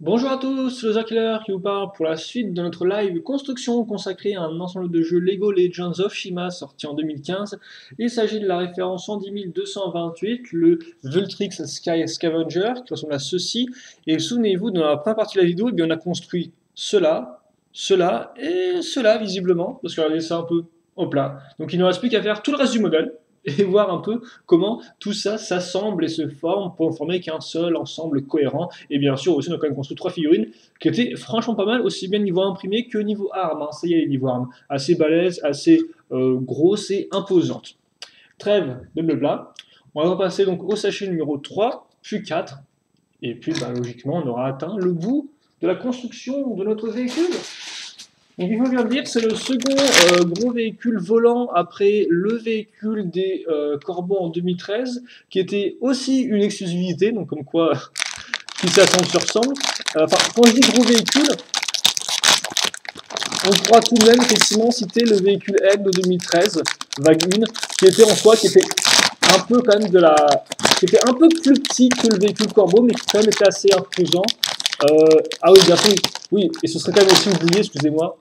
Bonjour à tous, le Killer qui vous parle pour la suite de notre live construction consacrée à un ensemble de jeux Lego Legends of Shima sorti en 2015. Il s'agit de la référence 110 228, le Vultrix Sky Scavenger, qui ressemble à ceci. Et souvenez-vous, dans la première partie de la vidéo, on a construit cela, cela et cela visiblement, parce qu'on a laissé un peu au plat. Donc il ne nous reste plus qu'à faire tout le reste du modèle et voir un peu comment tout ça s'assemble et se forme pour former qu'un seul ensemble cohérent. Et bien sûr, aussi, on a quand même construit 3 figurines qui étaient franchement pas mal, aussi bien niveau imprimé que niveau armes. Hein. Ça y est, les niveaux armes. Assez balèzes, assez grosses et imposantes. Trêve de blabla. On va passer donc au sachet numéro 3, puis 4. Et puis, bah, logiquement, on aura atteint le bout de la construction de notre véhicule. Donc il faut bien le dire, c'est le second gros véhicule volant après le véhicule des Corbeaux en 2013, qui était aussi une exclusivité, donc comme quoi qui s'assemble se ressemble. Enfin, quand je dis gros véhicule, on pourra tout de même effectivement citer le véhicule Egg de 2013, vague 1, qui était en soi, qui était un peu quand même qui était un peu plus petit que le véhicule Corbeau, mais qui quand même était assez imposant. Ah oui, bien sûr, oui, et ce serait quand même aussi oublié, excusez-moi.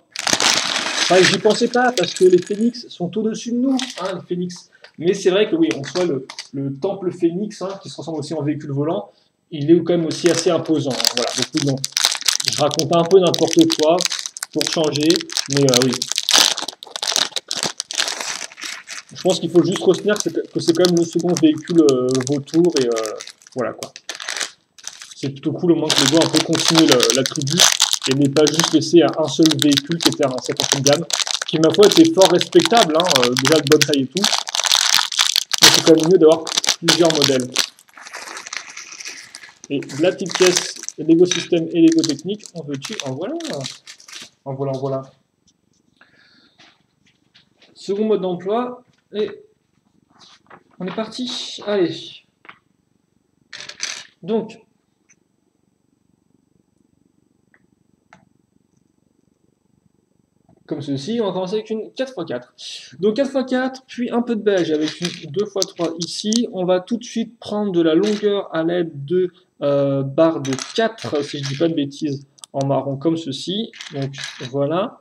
Enfin, j'y pensais pas parce que les phénix sont au-dessus de nous, hein, les phénix. Mais c'est vrai que oui, en soi, le temple phénix, hein, qui se ressemble aussi en véhicule volant, il est quand même aussi assez imposant. Hein, voilà, donc oui, bon, je raconte un peu n'importe quoi pour changer, mais oui. Je pense qu'il faut juste retenir que c'est quand même le second véhicule vautour et voilà quoi. C'est plutôt cool au moins que les gars un peu continuer la tribu et n'est pas juste laisser un seul véhicule qui était un set en de gamme, qui ma foi était fort respectable, hein, déjà de bonne taille et tout. Mais c'est quand même mieux d'avoir plusieurs modèles. Et de la petite pièce Lego System et Lego Technique, on veut-tu en voilà. En voilà, en voilà. Second mode d'emploi, et on est parti. Allez. Donc, comme ceci, on va commencer avec une 4x4. Donc 4x4, puis un peu de beige avec une 2x3 ici. On va tout de suite prendre de la longueur à l'aide de barres de 4, si je ne dis pas de bêtises, en marron comme ceci. Donc voilà.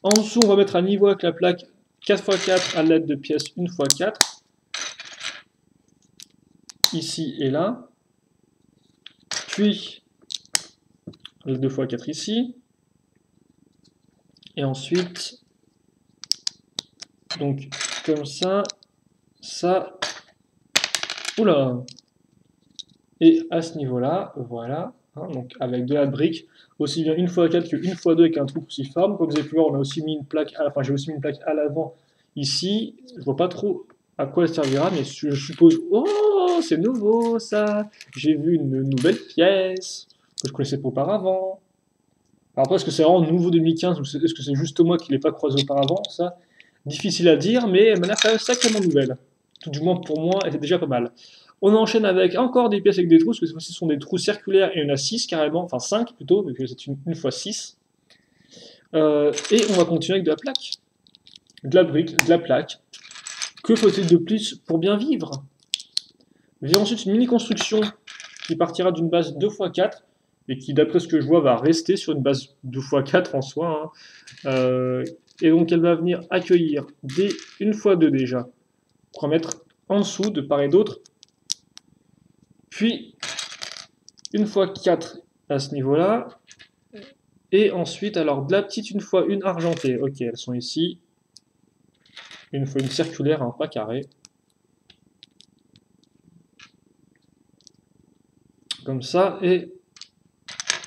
En dessous, on va mettre à niveau avec la plaque 4x4 à l'aide de pièces 1x4. Ici et là. Puis le 2x4 ici. Et ensuite, donc comme ça, ça. Oula! Et à ce niveau-là, voilà, hein, donc avec de la brique, aussi bien 1x4 que 1x2 avec un trou cruciforme. Comme vous avez pu voir, on a aussi mis une plaque, enfin j'ai aussi mis une plaque à l'avant ici. Je vois pas trop à quoi elle servira, mais je suppose, oh, c'est nouveau ça. J'ai vu une nouvelle pièce que je connaissais pas auparavant. Alors après, est-ce que c'est vraiment nouveau 2015 ou est-ce que c'est juste moi qui l'ai pas croisé auparavant? Ça, difficile à dire, mais elle m'a l'air quand même sacrément nouvelle. Tout du moins pour moi, elle est déjà pas mal. On enchaîne avec encore des pièces avec des trous, parce que cette fois-ci ce sont des trous circulaires et il y en a 6 carrément, enfin 5 plutôt, vu que c'est une fois 6. Et on va continuer avec de la plaque, de la brique, de la plaque. Que faut-il de plus pour bien vivre? Vient ensuite une mini-construction qui partira d'une base 2x4 et qui, d'après ce que je vois, va rester sur une base 2x4 en soi. Hein. Et donc elle va venir accueillir des 1x2 déjà, pour en mettre en dessous de part et d'autre. Puis 1x4 à ce niveau-là. Et ensuite, alors de la petite 1x1 argentée. Ok, elles sont ici. Une fois une circulaire, hein, pas carré. Comme ça. Et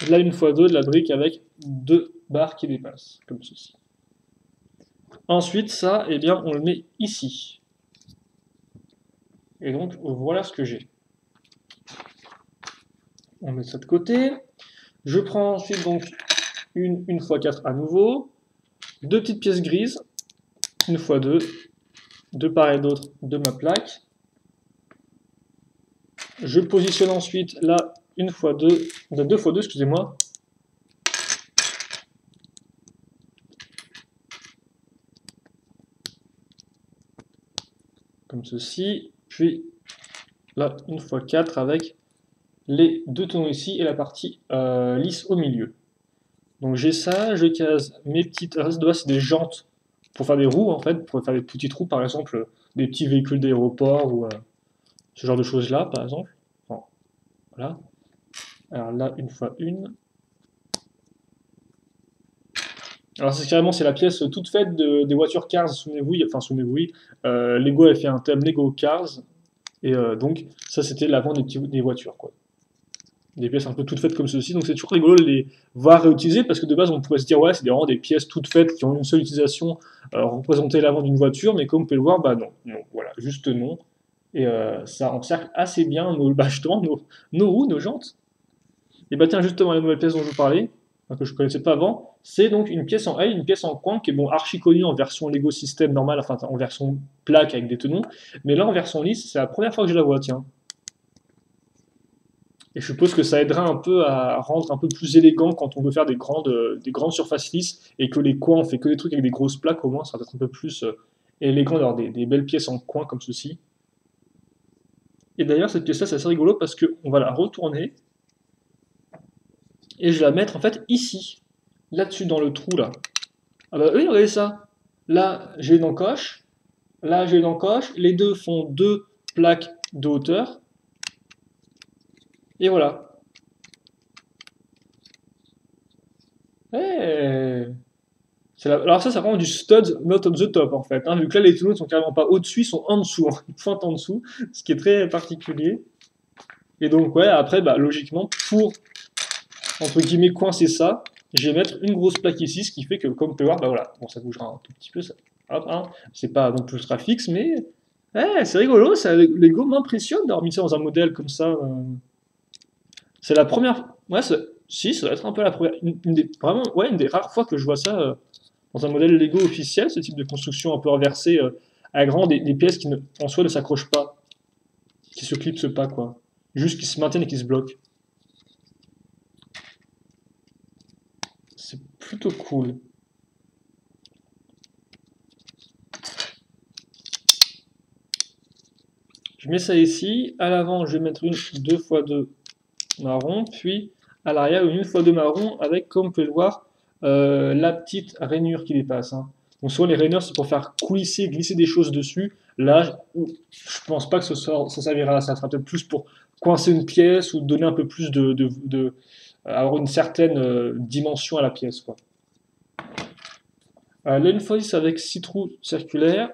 là, 1x2 de la brique avec 2 barres qui dépassent, comme ceci. Ensuite, ça, eh bien, on le met ici. Et donc, voilà ce que j'ai. On met ça de côté. Je prends ensuite donc une 1x4 à nouveau. Deux petites pièces grises. 1x2. De part et d'autre de ma plaque. Je positionne ensuite la 1x2, la 2x2, excusez-moi. Comme ceci. Puis la 1x4 avec les deux tenons ici et la partie lisse au milieu. Donc j'ai ça, je case mes petites... Alors, ça de base, c'est des jantes pour faire des roues, en fait, pour faire des petits trous, par exemple, des petits véhicules d'aéroport ou ce genre de choses-là, par exemple. Bon, voilà. Alors là, une fois une. Alors c'est carrément c'est la pièce toute faite des voitures Cars, souvenez-vous, enfin souvenez-vous, oui, Lego avait fait un thème Lego Cars, et donc ça c'était l'avant des voitures, quoi. Des pièces un peu toutes faites comme ceci, donc c'est toujours rigolo de les voir réutiliser, parce que de base on pourrait se dire ouais c'est vraiment des pièces toutes faites qui ont une seule utilisation, représenter l'avant d'une voiture, mais comme vous pouvez le voir, bah non, non, voilà, juste non. Et ça encercle assez bien bah, justement nos roues, nos jantes. Et bah tiens, justement, la nouvelle pièce dont je vous parlais, enfin, que je ne connaissais pas avant, c'est donc une pièce en L, une pièce en coin qui est bon, archi connue en version Lego System normale, enfin en version plaque avec des tenons, mais là en version lisse, c'est la première fois que je la vois, tiens. Et je suppose que ça aidera un peu à rendre un peu plus élégant quand on veut faire des grandes surfaces lisses et que les coins, on fait que des trucs avec des grosses plaques, au moins ça va être un peu plus élégant d'avoir des belles pièces en coin comme ceci. Et d'ailleurs, cette pièce-là, c'est assez rigolo parce qu'on va la retourner et je vais la mettre en fait ici, là-dessus dans le trou là. Ah bah oui, regardez ça. Là, j'ai une encoche. Là, j'ai une encoche. Les deux font deux plaques de hauteur. Et voilà. Eh, alors ça, c'est vraiment du studs not on the top en fait, hein, vu que là, les tenons ne sont carrément pas au-dessus, ils sont en dessous. Hein. Ils pointent en dessous, ce qui est très particulier. Et donc, ouais, après, bah, logiquement, pour, entre guillemets, coincer ça, je vais mettre une grosse plaque ici, ce qui fait que, comme vous pouvez voir, bah voilà, bon, ça bougera un tout petit peu, ça. Hop, hein. C'est pas non plus ultra fixe, mais c'est rigolo, ça, Lego m'impressionne d'avoir mis ça dans un modèle comme ça. C'est la première. Ouais, si, ça doit être un peu la première. Vraiment, ouais, une des rares fois que je vois ça dans un modèle Lego officiel, ce type de construction un peu inversée, à grand, des pièces qui en soi ne s'accrochent pas, qui se clipsent pas, quoi. Juste qui se maintiennent et qui se bloquent. C'est plutôt cool. Je mets ça ici. À l'avant, je vais mettre une 2x2 marron, puis à l'arrière, une 1x2 marron avec, comme vous pouvez le voir, la petite rainure qui dépasse. Hein. Donc souvent les rainures, c'est pour faire coulisser, glisser des choses dessus. Là, je pense pas que ça servira à ça. Ça sera peut-être plus pour coincer une pièce ou donner un peu plus avoir une certaine dimension à la pièce, quoi. Là, une fois avec 6 trous circulaires.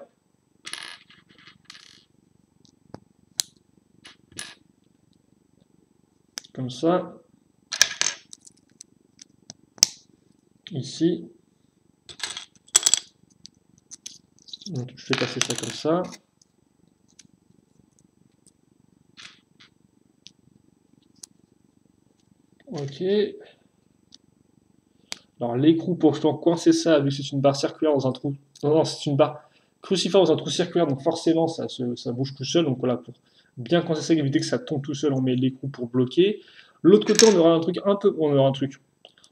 Comme ça. Ici. Donc, je fais passer ça comme ça. Ok. Alors l'écrou, pour justement coincer ça, vu que c'est une barre circulaire dans un trou. Non, non, c'est une barre cruciforme dans un trou circulaire, donc forcément ça bouge tout seul. Donc voilà, pour bien coincer ça, éviter que ça tombe tout seul, on met l'écrou pour bloquer. L'autre côté, on aura un truc un peu. On aura un truc.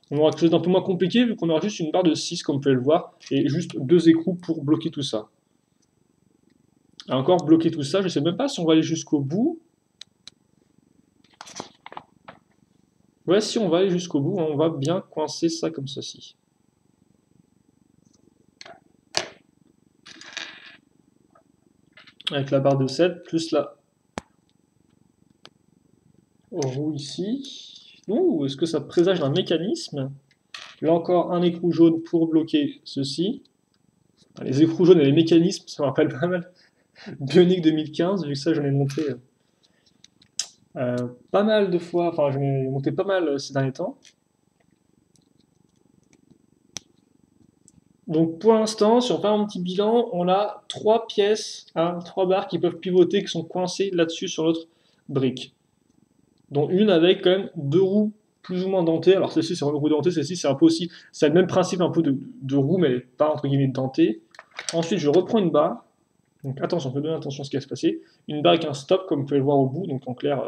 On aura quelque chose d'un peu moins compliqué, vu qu'on aura juste une barre de 6, comme vous pouvez le voir, et juste deux écrous pour bloquer tout ça. Et encore bloquer tout ça, je sais même pas si on va aller jusqu'au bout. Ouais, si on va aller jusqu'au bout, on va bien coincer ça comme ceci. Avec la barre de 7, plus la roue ici. Ouh, est-ce que ça présage d'un mécanisme? Là encore, un écrou jaune pour bloquer ceci. Les écrous jaunes et les mécanismes, ça me rappelle pas mal Bionic 2015, vu que ça j'en ai monté pas mal de fois, enfin j'en ai monté pas mal ces derniers temps. Donc pour l'instant, si on fait un petit bilan, on a 3 pièces, hein, 3 barres qui peuvent pivoter, qui sont coincées là-dessus sur notre brique. Dont une avec quand même 2 roues plus ou moins dentées. Alors celle-ci c'est une roue dentée, celle-ci c'est un peu aussi, c'est le même principe un peu de roue, mais elle n'est pas entre guillemets dentée. Ensuite je reprends une barre. Donc attention, faites bien attention à ce qui va se passer. Une barre avec un stop, comme vous pouvez le voir au bout. Donc en clair,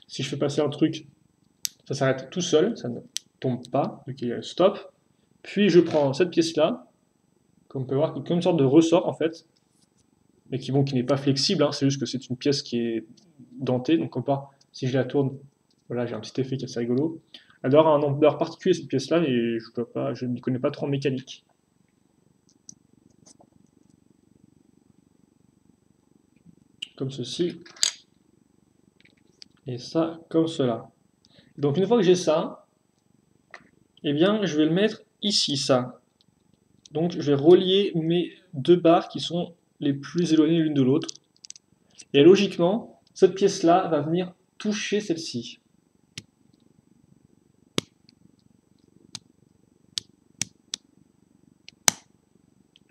si je fais passer un truc, ça s'arrête tout seul, ça ne tombe pas. Donc il y a le stop. Puis je prends cette pièce-là, comme on peut voir, qui est comme une sorte de ressort en fait, mais qui n'est pas flexible, hein, c'est juste que c'est une pièce qui est dentée, donc si je la tourne, vous Voilà, j'ai un petit effet qui est assez rigolo. Elle doit avoir un ampleur particulier cette pièce-là, mais je ne connais pas trop en mécanique. Comme ceci. Et ça, comme cela. Donc une fois que j'ai ça, eh bien, je vais le mettre ici, ça. Donc je vais relier mes deux barres qui sont les plus éloignées l'une de l'autre. Et logiquement, cette pièce-là va venir toucher celle-ci.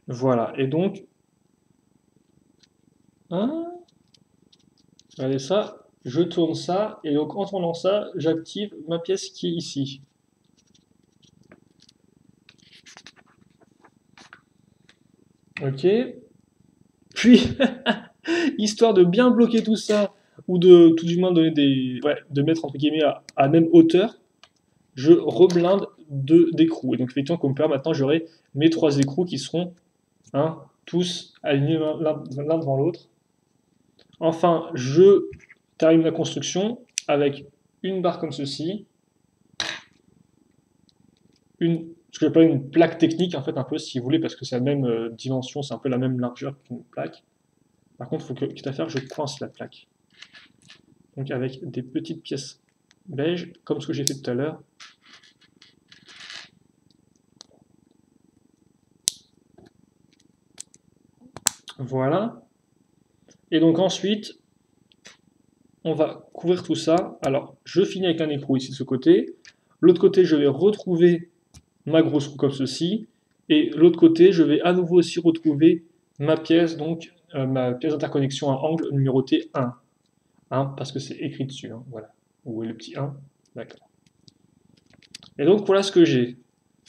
Voilà, et donc, hein, regardez ça, je tourne ça, et donc en tournant ça, j'active ma pièce qui est ici. Ok. Puis, histoire de bien bloquer tout ça, ou de tout du moins donner de mettre entre guillemets à même hauteur, je reblinde deux d'écrous. Et donc effectivement, comme on peut voir, maintenant j'aurai mes trois écrous qui seront tous alignés l'un devant l'autre. Enfin, je termine la construction avec une barre comme ceci, ce que j'appelle une plaque technique, en fait, un peu, si vous voulez, parce que c'est la même dimension, c'est un peu la même largeur qu'une plaque. Par contre, il faut que, quitte à faire, je coince la plaque. Donc avec des petites pièces beige, comme ce que j'ai fait tout à l'heure. Voilà. Et donc ensuite, on va couvrir tout ça. Alors, je finis avec un écrou ici de ce côté. L'autre côté, je vais retrouver ma grosse roue comme ceci. Et l'autre côté, je vais à nouveau aussi retrouver ma pièce, donc ma pièce d'interconnexion à angle numérotée 1. 1 parce que c'est écrit dessus. Hein, voilà. Où est le petit 1? D'accord. Et donc voilà ce que j'ai.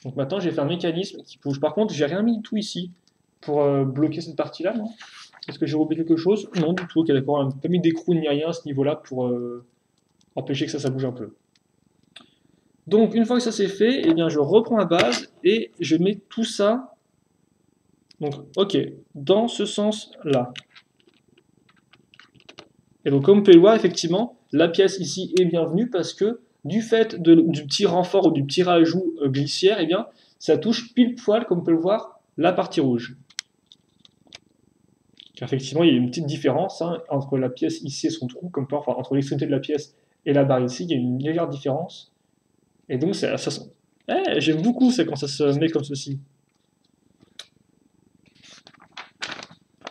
Donc maintenant, j'ai fait un mécanisme qui bouge. Par contre, j'ai rien mis du tout ici pour bloquer cette partie-là, non? Est-ce que j'ai oublié quelque chose? Non, du tout. Ok, d'accord. On n'a pas mis d'écrou ni rien à ce niveau-là pour empêcher que ça bouge un peu. Donc, une fois que ça c'est fait, eh bien, je reprends ma base et je mets tout ça, donc, ok, dans ce sens-là. Et donc, comme vous pouvez le voir, effectivement, la pièce ici est bienvenue parce que du fait du petit renfort ou du petit rajout glissière, eh bien, ça touche pile poil, comme vous pouvez le voir, la partie rouge. Car effectivement, il y a une petite différence entre la pièce ici et son trou, enfin, entre l'extrémité de la pièce et la barre ici, il y a une légère différence. Et donc, j'aime beaucoup quand ça se met comme ceci.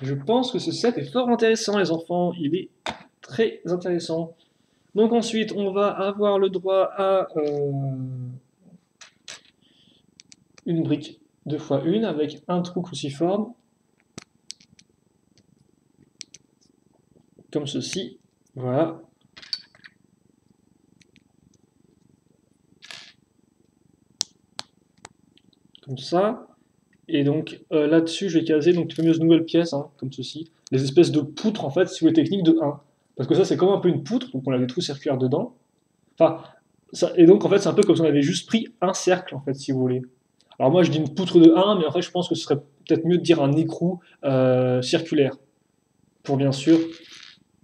Je pense que ce set est fort intéressant, les enfants. Il est très intéressant. Donc ensuite, on va avoir le droit à une brique 2x1 avec un trou cruciforme, comme ceci. Voilà. Comme ça. Et donc là-dessus, je vais caser donc, les fameuses nouvelles pièces, comme ceci. Les espèces de poutres, en fait, si vous voulez, techniques de 1. Parce que ça, c'est comme un peu une poutre, donc on a des trous circulaires dedans. Enfin, et donc, en fait, c'est un peu comme si on avait juste pris un cercle, en fait, si vous voulez. Alors moi, je dis une poutre de 1, mais en fait, je pense que ce serait peut-être mieux de dire un écrou circulaire. Pour bien sûr,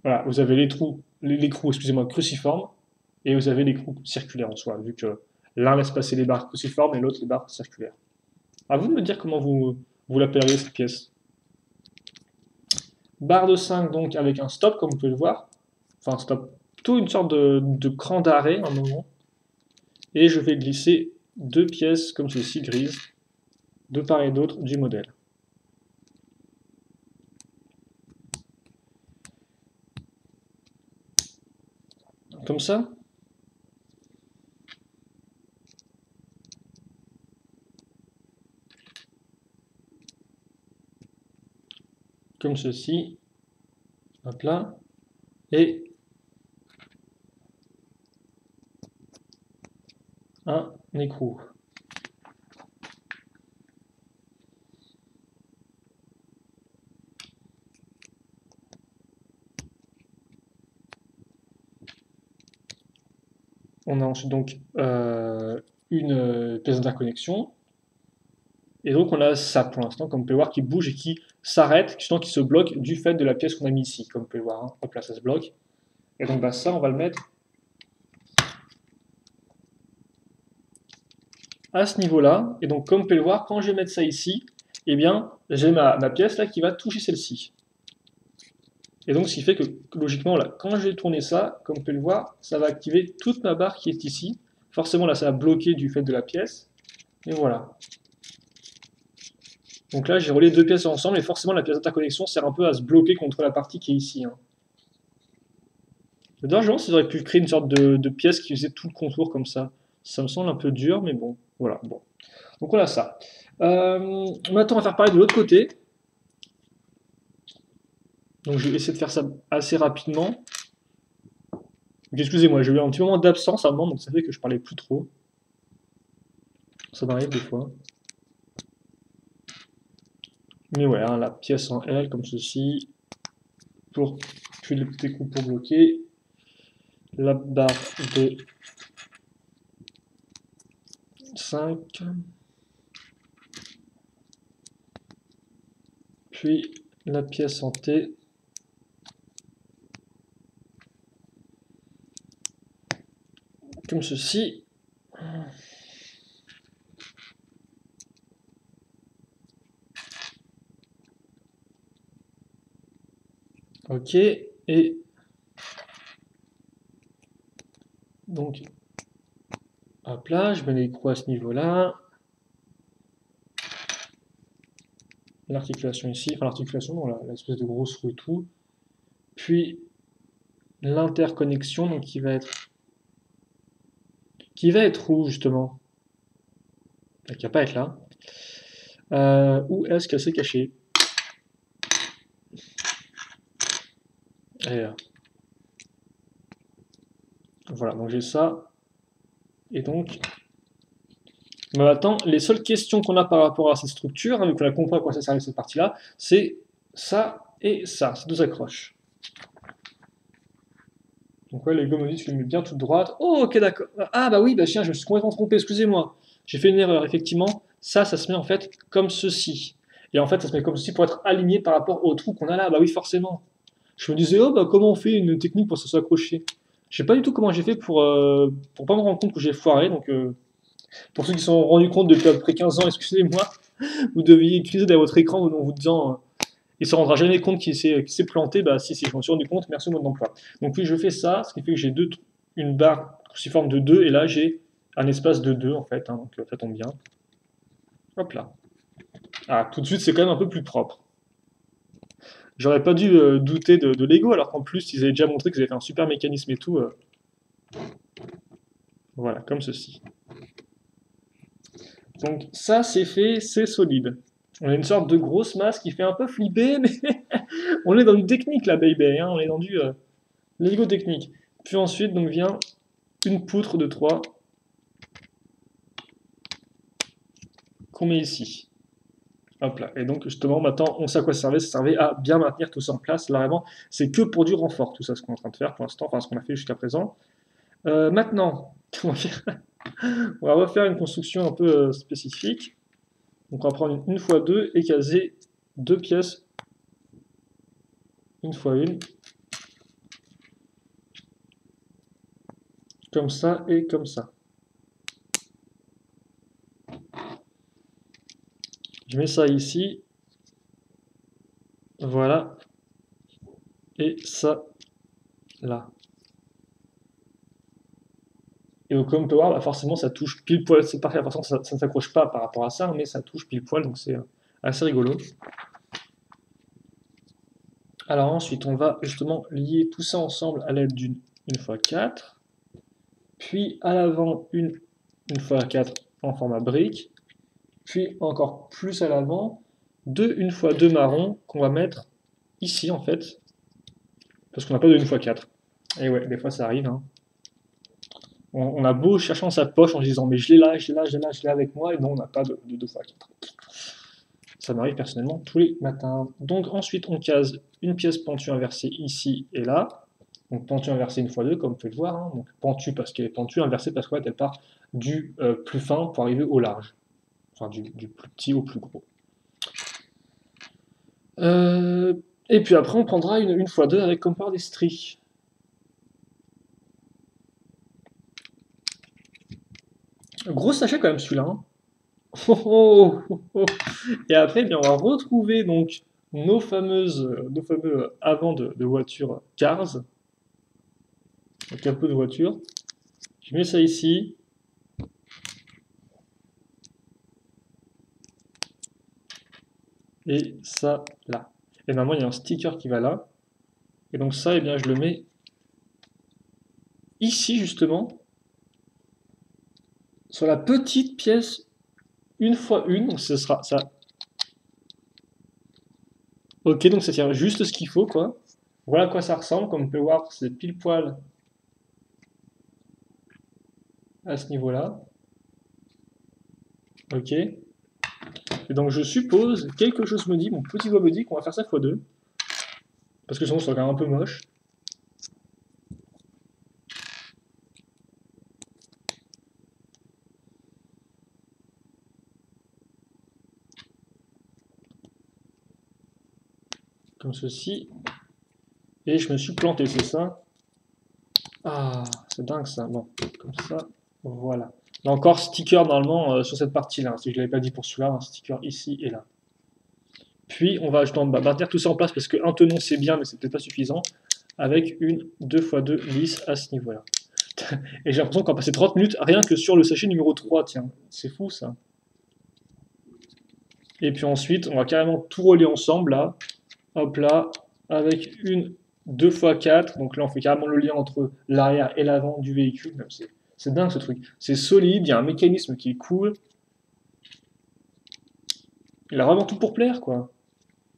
voilà, vous avez l'écrou, excusez-moi, cruciforme, et vous avez l'écrou circulaire en soi, vu que l'un laisse passer les barres cruciformes et l'autre les barres circulaires. À vous de me dire comment vous l'appelleriez cette pièce. Barre de 5, donc, avec un stop, comme vous pouvez le voir. Enfin, stop, plutôt une sorte de cran d'arrêt, un moment. Et je vais glisser deux pièces comme ceci, grises, de part et d'autre du modèle. Comme ça. Comme ceci. Hop là. Et un écrou. On a ensuite donc une pièce d'interconnexion. Et donc on a ça pour l'instant, comme vous pouvez voir, qui bouge et qui s'arrête, sinon qui se bloque du fait de la pièce qu'on a mis ici, comme vous pouvez voir. Hop là, ça se bloque. Et donc ça, on va le mettre à ce niveau-là. Et donc, comme vous pouvez le voir, quand je vais mettre ça ici, eh bien, j'ai ma pièce là qui va toucher celle-ci. Et donc, ce qui fait que, logiquement, là, quand je vais tourner ça, comme vous pouvez le voir, ça va activer toute ma barre qui est ici. Forcément, là, ça va bloquer du fait de la pièce. Et voilà. Donc là, j'ai relié deux pièces ensemble, et forcément, la pièce d'interconnexion sert un peu à se bloquer contre la partie qui est ici. Hein. D'ailleurs, je me demande s'ils auraient pu créer une sorte de pièce qui faisait tout le contour comme ça. Ça me semble un peu dur, mais bon, voilà. Bon. Donc voilà ça. Maintenant, on va faire pareil de l'autre côté. Donc je vais essayer de faire ça assez rapidement. Excusez-moi, j'ai eu un petit moment d'absence à un moment, donc ça fait que je parlais plus trop. Ça m'arrive des fois. Mais ouais, hein, la pièce en L comme ceci. Puis le petit coup pour bloquer. La barre de 5. Puis la pièce en T. Comme ceci. Ok, et donc, hop là, je mets les croix à ce niveau-là. L'articulation ici, enfin l'articulation, non, l'espèce de grosse roue et tout. Puis l'interconnexion, donc qui va être où justement? Qui va pas être là. Où est-ce qu'elle s'est cachée? Elle est là. Voilà, donc j'ai ça. Et donc, maintenant, les seules questions qu'on a par rapport à cette structure, hein, vu qu'on a compris à quoi ça servait cette partie-là, c'est ça et ça, ces deux accroches. Donc ouais, les gommes je les mets bien toutes droites. Oh, ok, d'accord. Ah bah oui, bah tiens, je me suis complètement trompé, excusez-moi. J'ai fait une erreur, effectivement. Ça se met en fait comme ceci. Et en fait, ça se met comme ceci pour être aligné par rapport au trou qu'on a là. Bah oui, forcément. Je me disais, oh bah comment on fait une technique pour que ça soit accroché? Je sais pas du tout comment j'ai fait pour pas me rendre compte que j'ai foiré. Donc pour ceux qui se sont rendus compte depuis à peu près 15 ans, excusez-moi, vous deviez utiliser derrière votre écran en vous disant il se rendra jamais compte qu'il s'est planté. Bah si, je m'en suis rendu compte, merci au mode d'emploi. Donc oui, je fais ça, ce qui fait que j'ai une barre cruciforme de 2, et là j'ai un espace de 2 en fait, hein, donc ça tombe bien. Hop là. Ah, tout de suite c'est quand même un peu plus propre. J'aurais pas dû douter de Lego, alors qu'en plus ils avaient déjà montré qu'ils avaient fait un super mécanisme et tout. Voilà, comme ceci. Donc ça c'est fait, c'est solide. On a une sorte de grosse masse qui fait un peu flipper, mais on est dans du technique là, baby, hein, on est dans du Lego technique. Puis ensuite, donc vient une poutre de 3 qu'on met ici. Hop là. Et donc, justement, maintenant, on sait à quoi ça servait. Ça servait à bien maintenir tout ça en place. Là, vraiment, c'est que pour du renfort, tout ça, ce qu'on est en train de faire pour l'instant, enfin, ce qu'on a fait jusqu'à présent. Maintenant, on va refaire une construction un peu spécifique. Donc, on va prendre une fois 2 et caser deux pièces, une fois une, comme ça et comme ça. Je mets ça ici. Voilà. Et ça, là. Et au comme on peut voir, bah forcément, ça touche pile poil. C'est parfait, forcément, ça ne s'accroche pas par rapport à ça, mais ça touche pile poil, donc c'est assez rigolo. Alors ensuite, on va justement lier tout ça ensemble à l'aide d'une 1x4, puis à l'avant une 1x4 en format brique, puis encore plus à l'avant, deux 1x2 marron qu'on va mettre ici en fait, parce qu'on n'a pas de 1x4. Et ouais, des fois ça arrive. Hein. On a beau chercher dans sa poche en se disant mais je l'ai là, je l'ai là, je l'ai là, je l'ai avec moi, et non, on n'a pas de 2x4. Ça m'arrive personnellement tous les matins. Donc ensuite, on case une pièce pentue inversée ici et là. Donc pentue inversée une fois deux, comme vous pouvez le voir. Hein. Donc pentue parce qu'elle est pentue, inversée parce qu'elle part du plus fin pour arriver au large. Enfin, du plus petit au plus gros. Et puis après, on prendra une fois deux avec comme part des stries. Gros sachet quand même celui-là, hein. Oh, oh, oh, oh. Et après, eh bien, on va retrouver donc nos fameux avant de voiture Cars, donc un peu de voiture. Je mets ça ici. Et ça là. Et normalement, il y a un sticker qui va là. Et donc ça, eh bien, je le mets ici, justement, sur la petite pièce une fois une. Donc ce sera ça. Ok, donc ça tient juste ce qu'il faut, quoi. Voilà à quoi ça ressemble. Comme on peut voir, c'est pile poil à ce niveau-là. Ok. Et donc je suppose, quelque chose me dit, mon petit doigt me dit qu'on va faire ça x2. Parce que sinon, ça regarde un peu moche. Comme ceci. Et je me suis planté, c'est ça? Ah, c'est dingue ça. Bon, comme ça, voilà. Là encore, sticker normalement sur cette partie-là. Si je ne l'avais pas dit pour celui-là, un sticker ici et là. Puis on va maintenir tout ça en place parce qu'un tenon c'est bien, mais c'est peut-être pas suffisant. Avec une 2x2 lisse à ce niveau-là. Et j'ai l'impression qu'on va passer 30 minutes rien que sur le sachet numéro 3, tiens. C'est fou ça. Et puis ensuite, on va carrément tout relier ensemble là. Hop là, avec une 2x4. Donc là, on fait carrément le lien entre l'arrière et l'avant du véhicule. C'est dingue ce truc. C'est solide, il y a un mécanisme qui est cool. Il a vraiment tout pour plaire, quoi.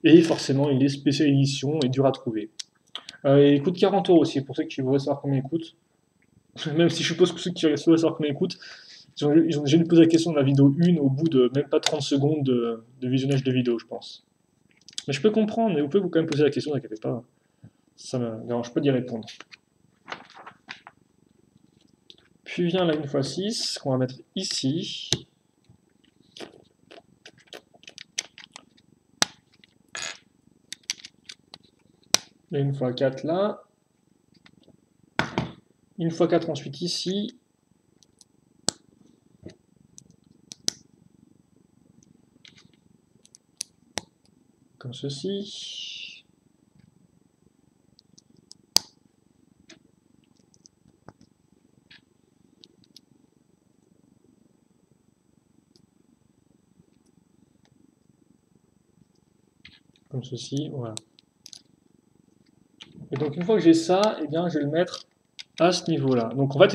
Et forcément, il est spécial édition et dur à trouver. Il coûte 40 € aussi, pour ceux qui voudraient savoir combien il coûte. Même si je suppose que ceux qui voudraient savoir combien il coûte, ils ont déjà dû poser la question de la vidéo 1 au bout de même pas 30 secondes de visionnage de vidéo, je pense. Mais je peux comprendre, mais vous pouvez vous quand même poser la question, n'inquiétez pas. Ça me dérange pas d'y répondre. Puis vient la 1x6 qu'on va mettre ici. La 1x4 là. 1x4 ensuite ici. Comme ceci. Comme ceci, voilà. Et donc une fois que j'ai ça, eh bien, je vais le mettre à ce niveau-là. Donc en fait,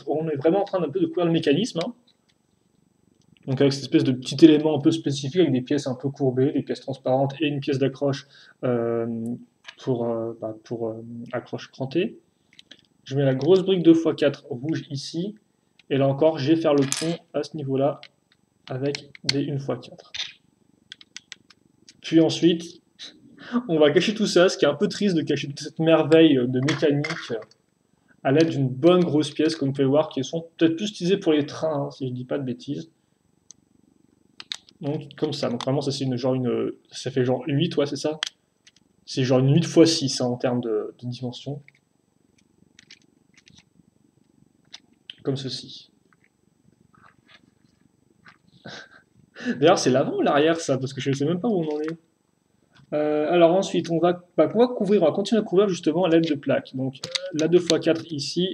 on est vraiment en train d'un peu de couvrir le mécanisme, hein. Donc avec cette espèce de petit élément un peu spécifique, avec des pièces un peu courbées, des pièces transparentes et une pièce d'accroche pour accroche crantée. Je mets la grosse brique 2x4 rouge ici. Et là encore, je vais faire le pont à ce niveau-là avec des 1x4. Puis ensuite, on va cacher tout ça, ce qui est un peu triste de cacher toute cette merveille de mécanique à l'aide d'une bonne grosse pièce, comme vous pouvez voir, qui sont peut-être plus utilisées pour les trains, hein, si je ne dis pas de bêtises. Donc comme ça, donc vraiment ça c'est ça fait genre 8, ouais c'est ça. C'est genre une 8x6 hein, en termes de dimension. Comme ceci. D'ailleurs c'est l'avant ou l'arrière ça, parce que je ne sais même pas où on en est. Alors ensuite on va continuer à couvrir justement à l'aide de plaques. Donc la 2x4 ici,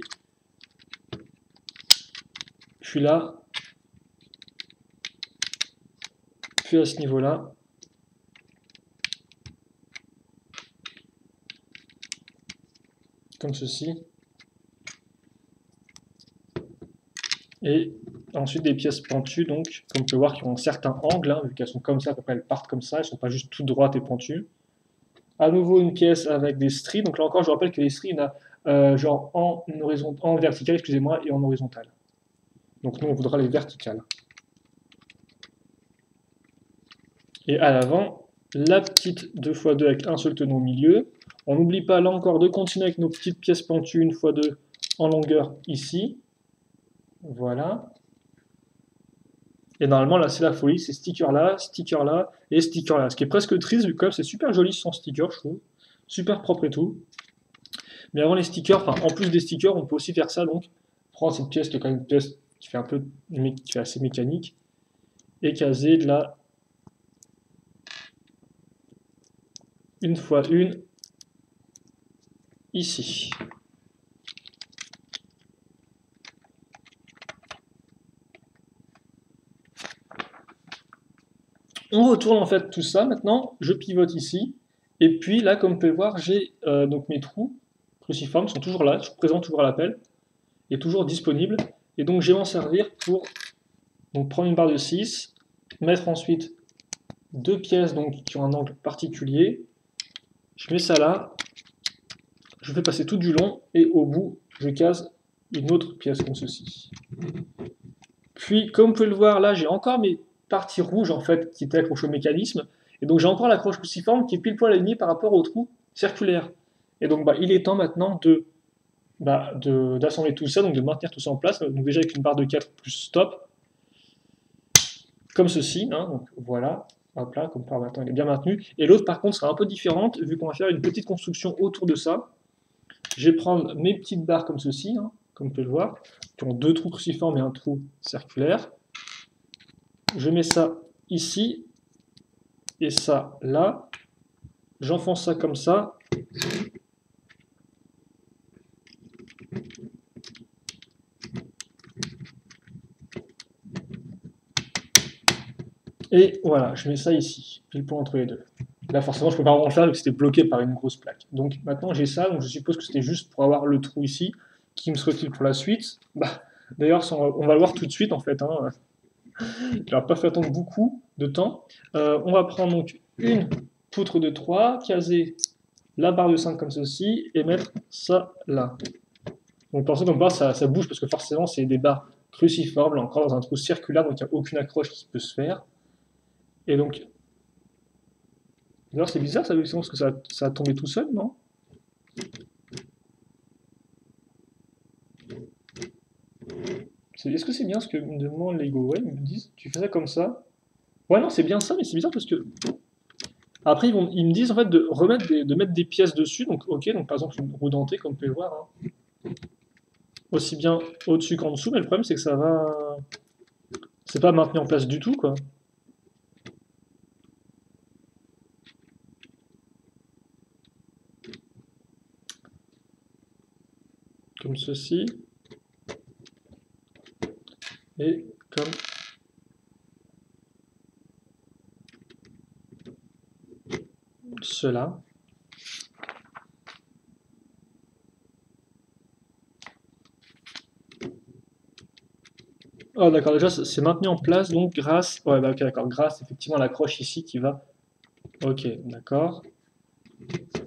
puis là, puis à ce niveau-là. Comme ceci. Et ensuite des pièces pentues, donc, comme on peut voir, qui ont un certain angle, hein, vu qu'elles sont comme ça, à peu près elles partent comme ça, elles ne sont pas juste toutes droites et pentues. À nouveau une pièce avec des stries, donc là encore je vous rappelle que les stries, il y en a genre en vertical, excusez-moi, et en horizontal. Donc nous on voudra les verticales. Et à l'avant, la petite 2x2 avec un seul tenon au milieu. On n'oublie pas là encore de continuer avec nos petites pièces pentues 1x2 en longueur ici. Voilà. Et normalement, là, c'est la folie, c'est sticker là et sticker là. Ce qui est presque triste, vu que c'est super joli sans sticker, je trouve. Super propre et tout. Mais avant les stickers, enfin, en plus des stickers, on peut aussi faire ça, donc. Prendre cette pièce qui est quand même une pièce qui fait un peu, qui est assez mécanique, et caser de la 1x1 ici. On retourne en fait tout ça maintenant, je pivote ici, et puis là comme vous pouvez voir j'ai donc mes trous cruciformes sont toujours là, présents toujours à l'appel, et toujours disponibles, et donc je vais m'en servir pour donc, prendre une barre de 6, mettre ensuite deux pièces donc, qui ont un angle particulier, je mets ça là, je fais passer tout du long, et au bout je case une autre pièce comme ceci. Puis comme vous pouvez le voir là j'ai encore mes partie rouge en fait qui était accrochée au mécanisme, et donc j'ai encore l'accroche cruciforme qui est pile poil alignée par rapport au trou circulaire. Et donc il est temps maintenant d'assembler tout ça, donc de maintenir tout ça en place, donc déjà avec une barre de 4 plus stop, comme ceci, hein, donc voilà, hop là, comme par maintenant il est bien maintenu, et l'autre par contre sera un peu différente, vu qu'on va faire une petite construction autour de ça. Je vais prendre mes petites barres comme ceci, hein, comme vous pouvez le voir, qui ont deux trous cruciformes et un trou circulaire. Je mets ça ici, et ça là, j'enfonce ça comme ça, et voilà, je mets ça ici, pile poil entre les deux. Là forcément je peux pas vraiment le faire vu que c'était bloqué par une grosse plaque. Donc maintenant j'ai ça, donc je suppose que c'était juste pour avoir le trou ici, qui me serait utile pour la suite. D'ailleurs on va le voir tout de suite en fait, hein. Il n'aura pas fait attendre beaucoup de temps. On va prendre donc une poutre de 3, caser la barre de 5 comme ceci, et mettre ça là. Donc pour ça, ça bouge parce que forcément c'est des barres cruciformes, là encore dans un trou circulaire, donc il n'y a aucune accroche qui peut se faire. Et donc, d'ailleurs c'est bizarre ça, parce que ça a tombé tout seul, non? Est-ce que c'est bien ce que me demande Lego? Ouais, ils me disent, tu fais ça comme ça. Ouais, non, c'est bien ça, mais c'est bizarre parce que après, ils me disent en fait de mettre des pièces dessus. Donc, ok, donc par exemple une roue dentée, comme vous pouvez le voir, hein. Aussi bien au-dessus qu'en dessous, mais le problème c'est que ça va. C'est pas maintenu en place du tout, quoi. Comme ceci. Et comme cela. Oh d'accord, déjà c'est maintenu en place donc grâce. Ouais, bah ok, d'accord, grâce effectivement à l'accroche ici qui va. Ok, d'accord.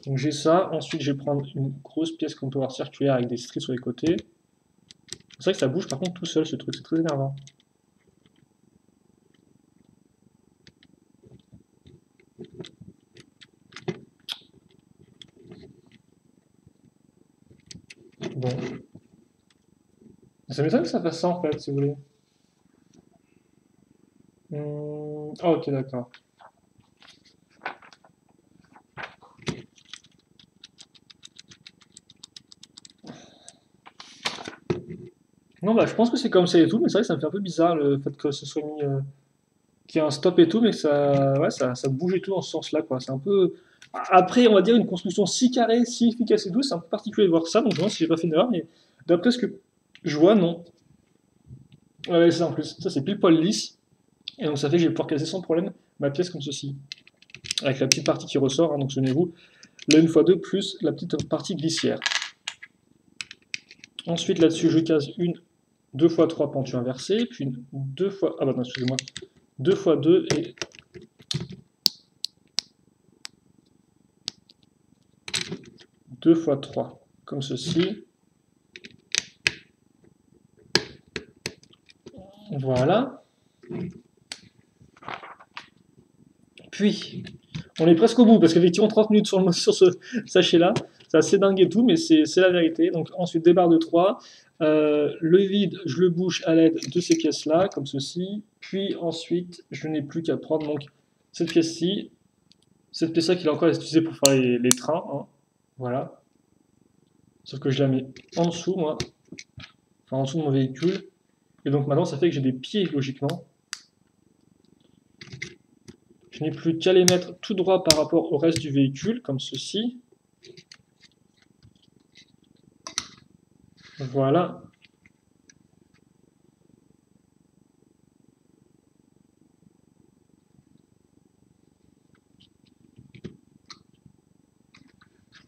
Donc j'ai ça, ensuite je vais prendre une grosse pièce qu'on peut voir circulaire avec des stries sur les côtés. C'est vrai que ça bouge par contre tout seul ce truc, c'est très énervant. Bon. Ça m'étonne que ça fasse ça en fait, si vous voulez. Ah, ok, d'accord. Non, bah, je pense que c'est comme ça et tout, mais c'est vrai que ça me fait un peu bizarre le fait que ce soit mis, qu'il y ait un stop et tout, mais que ça bouge et tout dans ce sens-là, quoi. C'est un peu. Après, on va dire une construction si carrée, si efficace et tout, c'est un peu particulier de voir ça, donc je me demande si j'ai pas fait une erreur, mais d'après ce que je vois, non. Ouais, c'est ça en plus. Ça, c'est pile poil lisse, et donc ça fait que je vais pouvoir caser sans problème ma pièce comme ceci. Avec la petite partie qui ressort, hein, donc souvenez-vous, la 1x2 plus la petite partie glissière. Ensuite, là-dessus, je case une 2x3 pentu inversé, puis une 2 fois. Ah bah non, excusez-moi. 2x2 et 2x3, comme ceci. Voilà. Puis, on est presque au bout, parce qu'effectivement, 30 minutes sur ce sachet-là, c'est assez dingue et tout, mais c'est la vérité. Donc ensuite, des barres de 3. Le vide, je le bouche à l'aide de ces pièces-là, comme ceci. Puis ensuite, je n'ai plus qu'à prendre donc, cette pièce-ci. Cette pièce-là qui est encore utilisée pour faire les trains. Hein. Voilà. Sauf que je la mets en dessous, moi. Enfin, en dessous de mon véhicule. Et donc maintenant, ça fait que j'ai des pieds, logiquement. Je n'ai plus qu'à les mettre tout droit par rapport au reste du véhicule, comme ceci. Voilà.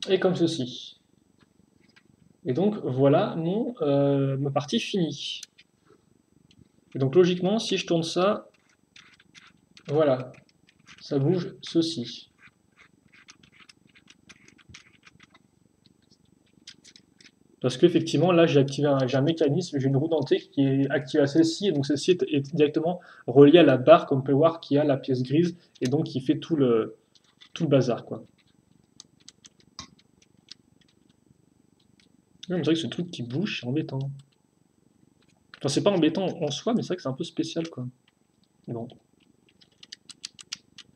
Et comme ceci. Et donc, voilà ma partie finie. Et donc, logiquement, si je tourne ça, voilà, ça bouge ceci. Parce qu'effectivement, là, j'ai un mécanisme, j'ai une roue dentée qui est activée à celle-ci, et donc celle-ci est directement reliée à la barre, comme on peut voir, qui a la pièce grise, et donc qui fait tout le bazar, quoi. C'est vrai que ce truc qui bouge, c'est embêtant. Enfin, c'est pas embêtant en soi, mais c'est vrai que c'est un peu spécial, quoi. Bon.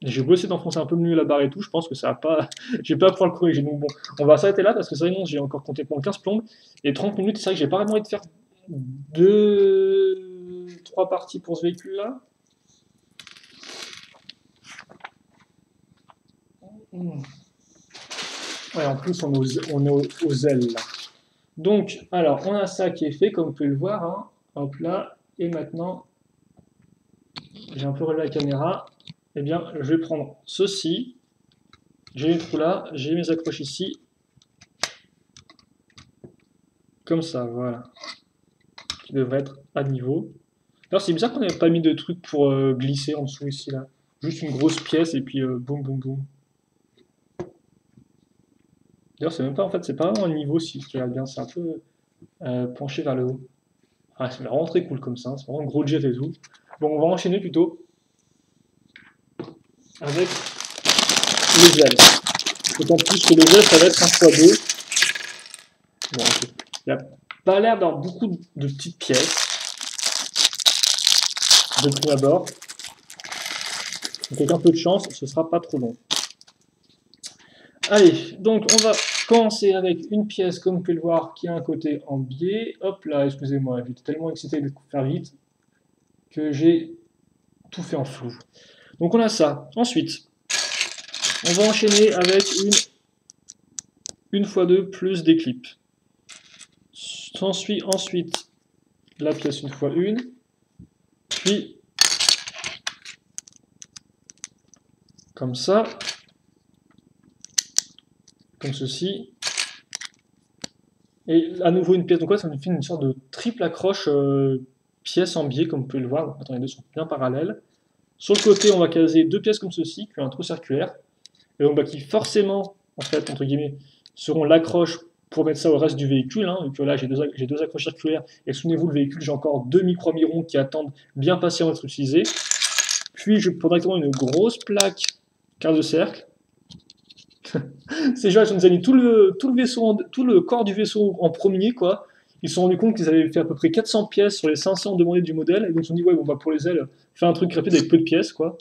J'ai beau essayer d'enfoncer un peu mieux la barre et tout, je pense que ça va pas. Je vais pas pouvoir le corriger. Donc bon, on va s'arrêter là parce que c'est vrai que j'ai encore compté pendant 15 plombes. Et 30 minutes, c'est vrai que j'ai pas vraiment envie de faire 3 parties pour ce véhicule-là. Ouais, en plus, on est aux ailes là. Donc, alors, on a ça qui est fait, comme vous pouvez le voir. Hein. Hop là. Et maintenant, j'ai un peu relevé la caméra. Eh bien, je vais prendre ceci. J'ai les trous là, j'ai mes accroches ici. Comme ça, voilà. Qui devrait être à niveau. Alors, c'est bizarre qu'on n'ait pas mis de truc pour glisser en dessous ici là. Juste une grosse pièce et puis boum boum boum. D'ailleurs, c'est même pas en fait, c'est pas vraiment un niveau si je regarde bien, c'est un peu penché vers le haut. Ah, c'est vraiment très cool comme ça, hein, c'est vraiment un gros jet et tout. Bon, on va enchaîner plutôt avec les ailes. D'autant plus que les ailes, ça va être un x2. Bon, ok. Il n'y a pas l'air d'avoir beaucoup de petites pièces de prime abord. Donc avec un peu de chance, ce sera pas trop long. Allez, donc on va commencer avec une pièce, comme vous pouvez le voir, qui a un côté en biais. Hop là, excusez-moi, j'étais tellement excité de faire vite que j'ai tout fait en flou. Donc on a ça. Ensuite, on va enchaîner avec une x2 plus des clips. S'ensuit ensuite la pièce une x1, puis comme ça, comme ceci, et à nouveau une pièce. Donc là, ça nous fait une sorte de triple accroche pièce en biais, comme vous pouvez le voir. Attends, les deux sont bien parallèles. Sur le côté, on va caser deux pièces comme ceci, qui ont un trou circulaire, et donc qui forcément, en fait, entre guillemets, seront l'accroche pour mettre ça au reste du véhicule. Hein, donc là, j'ai deux accroches circulaires, et souvenez-vous, le véhicule, j'ai encore deux micro-mirons qui attendent bien patiemment d'être utilisés. Puis, je prends directement une grosse plaque quart de cercle. Ces gens, ils nous ont mis tout le corps du vaisseau en premier, quoi. Ils se sont rendus compte qu'ils avaient fait à peu près 400 pièces sur les 500 demandées du modèle, et donc ils se sont dit, ouais, bon, bah, pour les ailes, faire un truc rapide avec peu de pièces, quoi.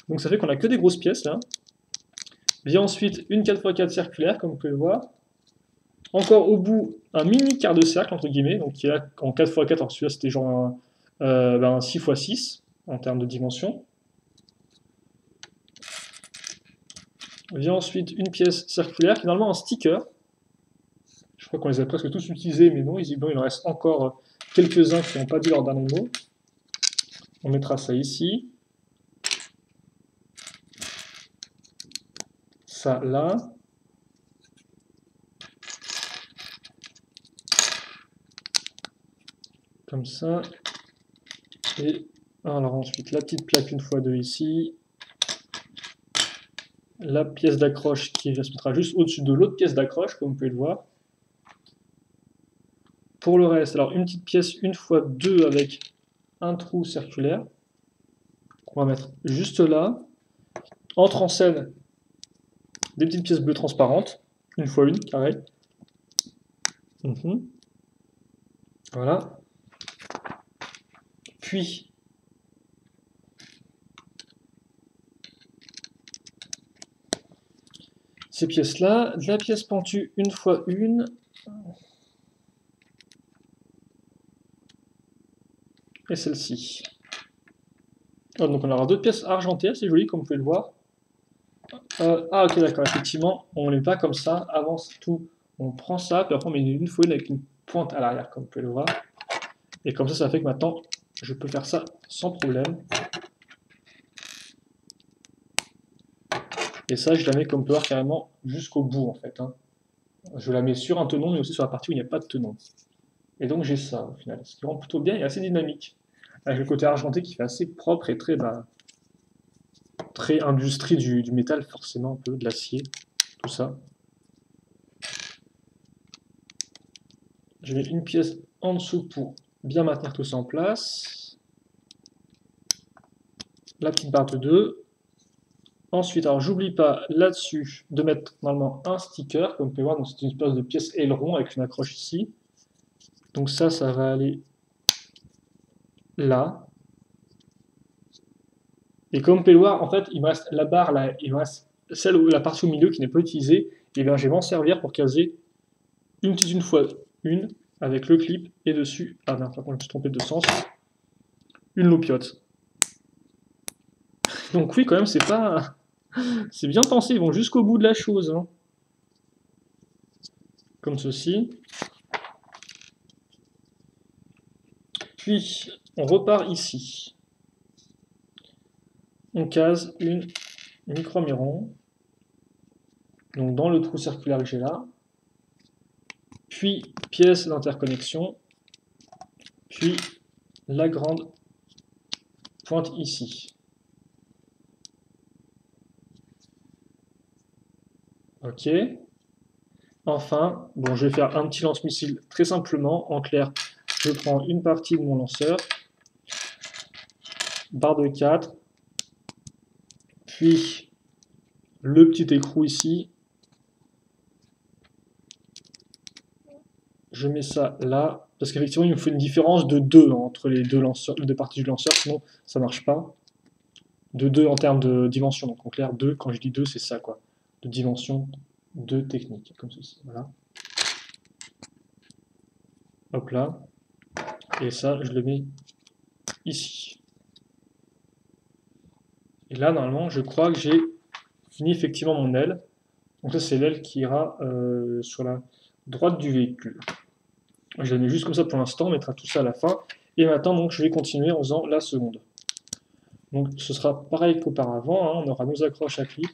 Donc ça fait qu'on a que des grosses pièces, là. Vient ensuite une 4x4 circulaire, comme vous pouvez le voir. Encore au bout, un mini quart de cercle, entre guillemets, donc qui est là en 4x4, alors celui-là c'était genre un 6x6 en termes de dimension. Vient ensuite une pièce circulaire qui est normalement un sticker. Je crois qu'on les a presque tous utilisés, mais non, il en reste encore quelques-uns qui n'ont pas dit leur dernier mot. On mettra ça ici. Ça là. Comme ça. Et alors ensuite la petite plaque une fois deux ici. La pièce d'accroche qui se mettra juste au-dessus de l'autre pièce d'accroche, comme vous pouvez le voir. Pour le reste, alors une petite pièce une fois deux avec un trou circulaire. On va mettre juste là. Entre en scène des petites pièces bleues transparentes, une fois une, carré. Voilà. Puis, ces pièces-là, de la pièce pentue une fois une. et celle-ci. Oh, donc on aura deux pièces argentées, assez jolies comme vous pouvez le voir. Ah ok d'accord, effectivement, on ne met pas comme ça, avant tout, on prend ça, puis après on met une fourline avec une pointe à l'arrière, comme vous pouvez le voir. Et comme ça fait que maintenant, je peux faire ça sans problème. Et ça, je la mets comme vous pouvez voir carrément jusqu'au bout en fait. Hein. Je la mets sur un tenon, mais aussi sur la partie où il n'y a pas de tenon. Et donc j'ai ça au final, ce qui rend plutôt bien et assez dynamique. Avec le côté argenté qui fait assez propre et très, très industrie du métal, forcément, un peu de l'acier, tout ça. Je mets une pièce en dessous pour bien maintenir tout ça en place. La petite barre de 2. Ensuite, alors j'oublie pas là-dessus de mettre normalement un sticker, comme vous pouvez voir, c'est une espèce de pièce aileron avec une accroche ici. Donc ça va aller là. Et comme vous pouvez le voir, en fait, il me reste la barre là, il me reste la partie au milieu qui n'est pas utilisée. Et bien je vais m'en servir pour caser une fois une avec le clip et dessus. Ah non, par contre, je me suis trompé de sens. Une loupiote. Donc oui, quand même, c'est pas. C'est bien pensé, ils vont jusqu'au bout de la chose. Hein. Comme ceci. Puis, on repart ici. On case une micro-miron. Donc dans le trou circulaire que j'ai là. Puis, pièce d'interconnexion. Puis, la grande pointe ici. Ok. Enfin, bon, je vais faire un petit lance-missile très simplement. En clair, je prends une partie de mon lanceur, barre de 4, puis le petit écrou ici. Je mets ça là, parce qu'effectivement, il me faut une différence de 2 entre les deux lanceurs, les deux parties du lanceur, sinon ça ne marche pas. De 2 en termes de dimension, donc en clair, 2, quand je dis 2, c'est ça, quoi. De dimension, 2 techniques, comme ceci, voilà. Hop là. Et ça, je le mets ici. Et là, normalement, je crois que j'ai fini effectivement mon aile. Donc ça, c'est l'aile qui ira sur la droite du véhicule. Je la mets juste comme ça pour l'instant, on mettra tout ça à la fin. Et maintenant, donc, je vais continuer en faisant la seconde. Donc ce sera pareil qu'auparavant, hein, on aura nos accroches à clip.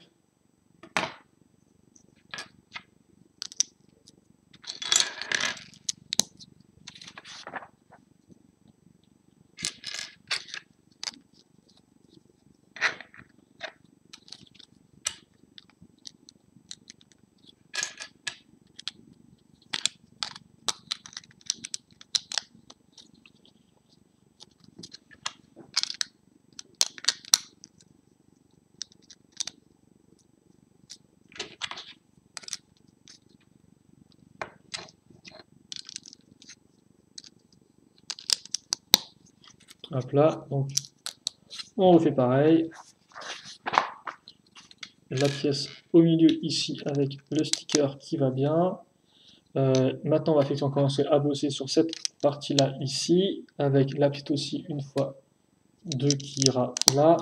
Hop là, donc on refait pareil. La pièce au milieu ici avec le sticker qui va bien. Maintenant, on va effectivement commencer à bosser sur cette partie-là ici, avec la petite aussi une fois 2 qui ira là.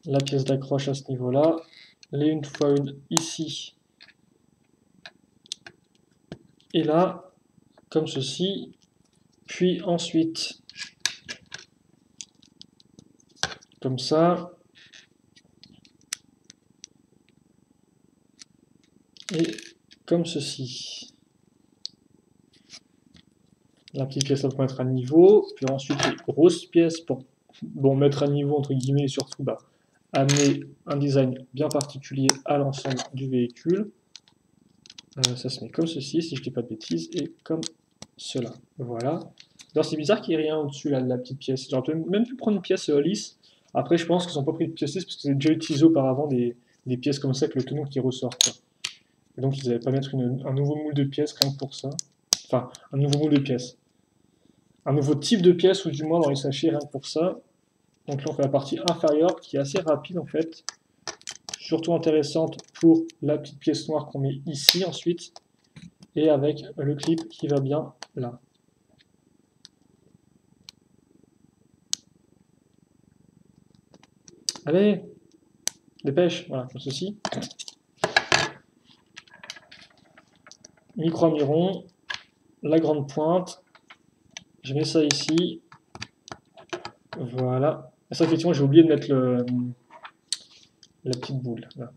La pièce d'accroche à ce niveau-là. Les une fois une ici. Et là, comme ceci. Puis ensuite, comme ça. Et comme ceci. La petite pièce pour mettre à niveau, puis ensuite les grosses pièces pour mettre à niveau entre guillemets et surtout amener un design bien particulier à l'ensemble du véhicule. Ça se met comme ceci, si je ne dis pas de bêtises, et comme cela. Voilà. C'est bizarre qu'il n'y ait rien au-dessus là, de la petite pièce. J'aurais même pu prendre une pièce lisse. Après, je pense qu'ils n'ont pas pris de pièce lisse parce qu'ils avaient déjà utilisé auparavant des pièces comme ça avec le tenon qui ressort. Quoi. Et donc, ils n'avaient pas mettre un nouveau moule de pièces rien que pour ça. Enfin, un nouveau moule de pièces. Un nouveau type de pièce, ou du moins dans les sachets, rien que pour ça. Donc là, on fait la partie inférieure qui est assez rapide en fait. Surtout intéressante pour la petite pièce noire qu'on met ici ensuite. Et avec le clip qui va bien là. Allez, dépêche, voilà, comme ceci. Micro-amiron, la grande pointe. Je mets ça ici. Voilà. Et ça, effectivement, j'ai oublié de mettre la petite boule. Là.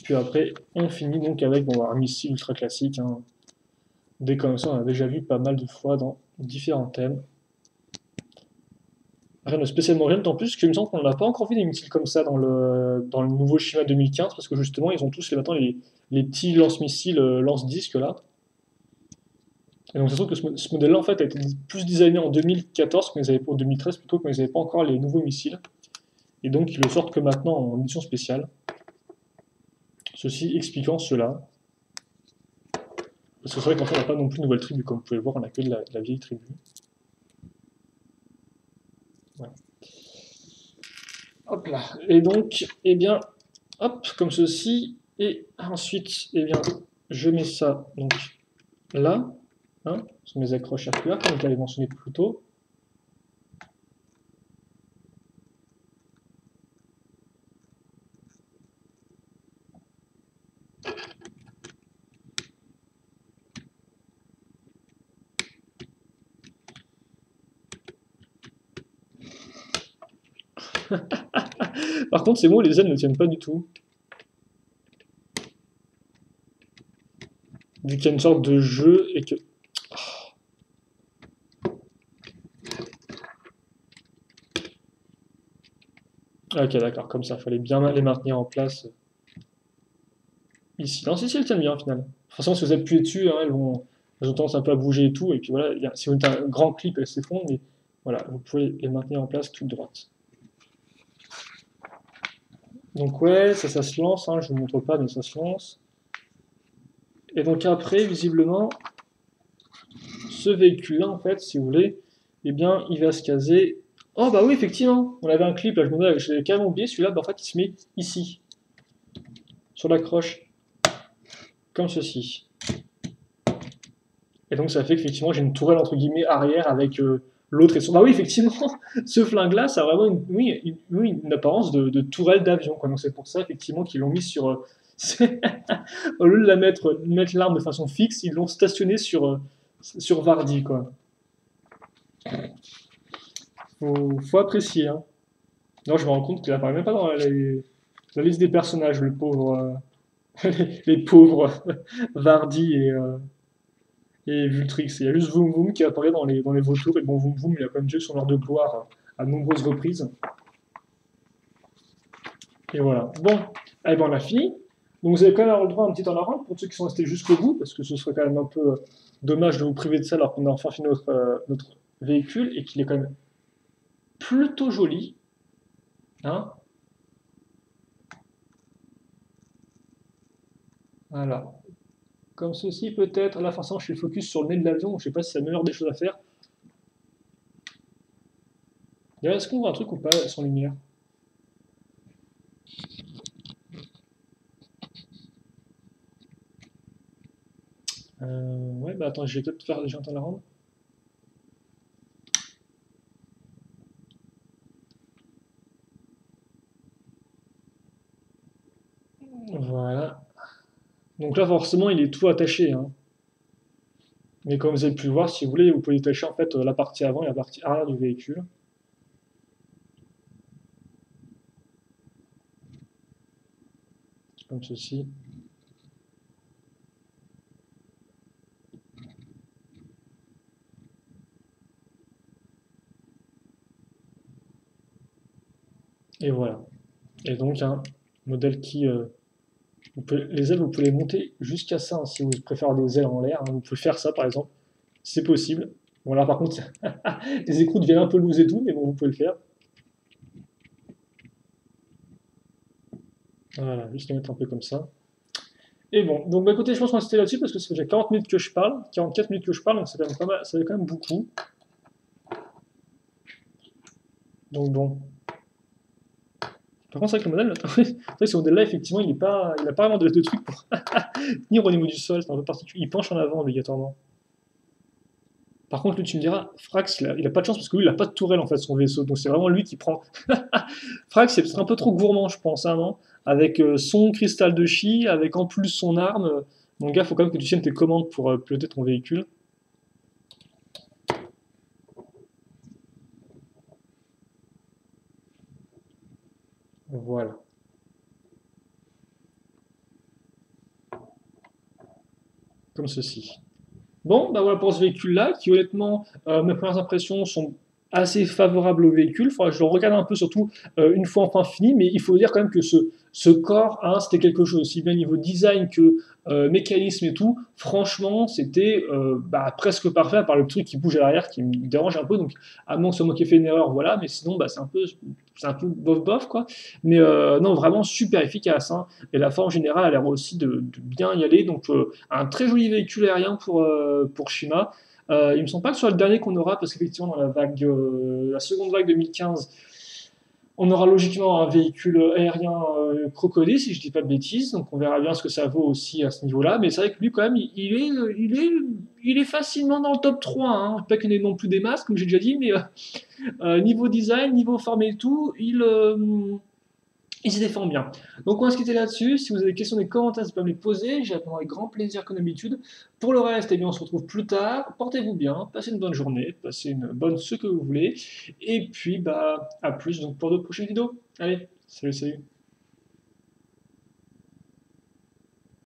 Puis après, on finit donc avec un missile ultra classique. Hein. Des comme ça, on a déjà vu pas mal de fois dans différents thèmes. Rien de spécialement rien, tant plus qu'il me semble qu'on n'a pas encore vu des missiles comme ça dans le nouveau schéma 2015, parce que justement, ils ont tous maintenant les petits lance-missiles, lance-disques là. Et donc, c'est sûr que ce modèle-là, en fait, a été plus designé en 2014, en 2013 plutôt, quand ils n'avaient pas encore les nouveaux missiles. Et donc, ils le sortent que maintenant en édition spéciale. Ceci expliquant cela. Parce que c'est vrai qu'en fait, on n'a pas non plus de nouvelle tribu, comme vous pouvez le voir, on n'a que de la vieille tribu. Voilà. Hop là. Et donc, eh bien, hop, comme ceci. Et ensuite, eh bien, je mets ça donc là, hein, sur mes accroches circulaires, comme je l'avais mentionné plus tôt. Par contre, ces mots, les ailes ne tiennent pas du tout. Vu qu'il y a une sorte de jeu et que... Ok, d'accord, comme ça, il fallait bien les maintenir en place ici. Non, si, elles tiennent bien, au final. De toute façon, si vous appuyez dessus, hein, elles ont tendance un peu à bouger et tout, et puis voilà, si vous mettez un grand clip, elles s'effondrent, mais voilà, vous pouvez les maintenir en place toutes droites. Donc ouais, ça se lance, hein, je ne vous montre pas, mais ça se lance. Et donc après, visiblement, ce véhicule-là, en fait, si vous voulez, eh bien, il va se caser... Oh bah oui, effectivement, on avait un clip, là, je l'avais carrément oublié, celui-là, bah, en fait, il se met ici, sur la croche, comme ceci. Et donc ça fait qu'effectivement, j'ai une tourelle, entre guillemets, arrière avec l'autre et son... Bah oui, effectivement, ce flingue-là, ça a vraiment une apparence de tourelle d'avion, quoi. Donc c'est pour ça, effectivement, qu'ils l'ont mis sur... Au lieu de mettre l'arme de façon fixe, ils l'ont stationné sur Vardy, quoi. Faut apprécier, hein. Non, je me rends compte qu'il apparaît même pas dans la liste des personnages, le pauvre, les pauvres Vardy et Vultrix. Il y a juste Voom Voom qui apparaît dans les vautours, et bon, Voom Voom, il a quand même déjà eu son heure de gloire à de nombreuses reprises. Et voilà. Bon, eh ben, on a fini. Donc vous avez quand même avoir le droit à un petit temps en pour ceux qui sont restés jusqu'au bout, parce que ce serait quand même un peu dommage de vous priver de ça alors qu'on a enfin fini notre véhicule et qu'il est quand même plutôt joli. Hein. Voilà. Comme ceci peut-être. Là, forcément, je suis focus sur le nez de l'avion, je sais pas si c'est la meilleure des choses à faire. D'ailleurs, est-ce qu'on voit un truc ou pas sans lumière? Ouais, bah attends, je vais peut-être faire déjà la rendre. Voilà. Donc là, forcément, il est tout attaché. Hein. Mais comme vous avez pu le voir, si vous voulez, vous pouvez détacher en fait la partie avant et la partie arrière du véhicule. Comme ceci. Et voilà. Et donc un modèle qui... les ailes, vous pouvez les monter jusqu'à ça, hein, si vous préférez des ailes en l'air. Hein, vous pouvez faire ça par exemple. C'est possible. Bon là par contre, les écrous deviennent un peu loose et tout, mais bon, vous pouvez le faire. Voilà, juste les mettre un peu comme ça. Et bon, donc bah, écoutez, je pense qu'on va rester là-dessus parce que ça fait déjà 40 minutes que je parle, 44 minutes que je parle, donc c'est quand même pas mal, ça fait quand même beaucoup. Donc bon. Par contre, c'est vrai que le modèle, ce modèle-là, effectivement, il n'a pas vraiment de trucs pour tenir au niveau du sol, c'est un peu particulier. Il penche en avant obligatoirement. Par contre, lui, tu me diras, Frax, il a pas de chance parce que lui, il a pas de tourelle en fait, son vaisseau. Donc c'est vraiment lui qui prend. Frax, c'est peut-être un peu trop gourmand, je pense, hein, non? Avec son cristal de chi, avec en plus son arme. Mon gars, faut quand même que tu tiennes tes commandes pour piloter ton véhicule. Voilà. Comme ceci. Bon, bah voilà pour ce véhicule-là, qui honnêtement, mes premières impressions sont assez favorables au véhicule. Faudra que je le regarde un peu, surtout une fois enfin fini, mais il faut dire quand même que ce corps, hein, c'était quelque chose, aussi bien niveau design que mécanisme et tout. Franchement, c'était bah, presque parfait, à part le truc qui bouge à l'arrière qui me dérange un peu. Donc, à moins que ce soit moi qui ai fait une erreur, voilà, mais sinon, bah, c'est un peu bof-bof, quoi. Mais non, vraiment super efficace, hein. Et la forme générale a l'air aussi de bien y aller. Donc, un très joli véhicule aérien pour Shima. Il me semble pas que ce soit le dernier qu'on aura, parce qu'effectivement, dans la seconde vague 2015, on aura logiquement un véhicule aérien crocodile, si je dis pas de bêtises. Donc, on verra bien ce que ça vaut aussi à ce niveau-là. Mais c'est vrai que lui, quand même, il est facilement dans le top 3, hein. Pas qu'il ait non plus des masques, comme j'ai déjà dit, mais niveau design, niveau forme et tout, il se défend bien. Donc on va se quitter là-dessus. Si vous avez des questions, des commentaires, n'hésitez pas à me les poser. J'y réponds avec grand plaisir comme d'habitude. Pour le reste, eh bien, on se retrouve plus tard. Portez-vous bien, passez une bonne journée, passez une bonne ce que vous voulez. Et puis, bah, à plus donc pour de prochaines vidéos. Allez, salut, salut.